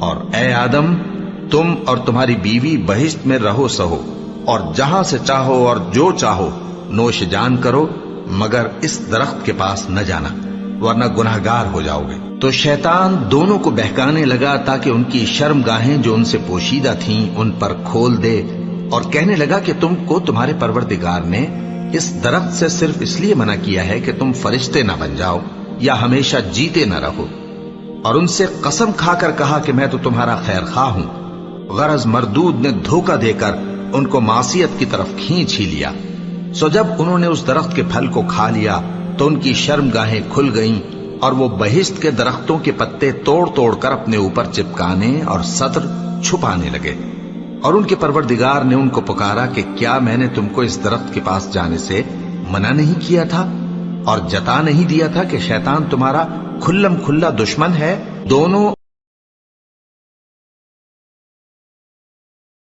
اور اے آدم، تم اور تمہاری بیوی بہشت میں رہو سہو، اور جہاں سے چاہو اور جو چاہو نوش جان کرو، مگر اس درخت کے پاس نہ جانا ورنہ گناہگار ہو جاؤ گے۔ تو شیطان دونوں کو بہکانے لگا تاکہ ان کی شرم گاہیں جو ان سے پوشیدہ تھیں ان پر کھول دے، اور کہنے لگا کہ تم کو تمہارے پروردگار نے اس درخت سے صرف اس لیے منع کیا ہے کہ تم فرشتے نہ بن جاؤ یا ہمیشہ جیتے نہ رہو۔ اور ان سے قسم کھا کر کہا کہ میں تو تمہارا خیر خواہ ہوں۔ غرض مردود نے دھوکہ دے کر ان کو معصیت کی طرف کھینچ ہی لیا۔ سو جب انہوں نے اس درخت کے پھل کو کھا لیا تو ان کی شرم گاہیں کھل گئیں، اور وہ بہشت کے درختوں کے پتے توڑ توڑ کر اپنے اوپر چپکانے اور سطر چھپانے لگے۔ اور ان کے پروردگار نے ان کو پکارا کہ کیا میں نے تم کو اس درخت کے پاس جانے سے منع نہیں کیا تھا، اور جتا نہیں دیا تھا کہ شیطان تمہارا کھلم کھلا دشمن ہے؟ دونوں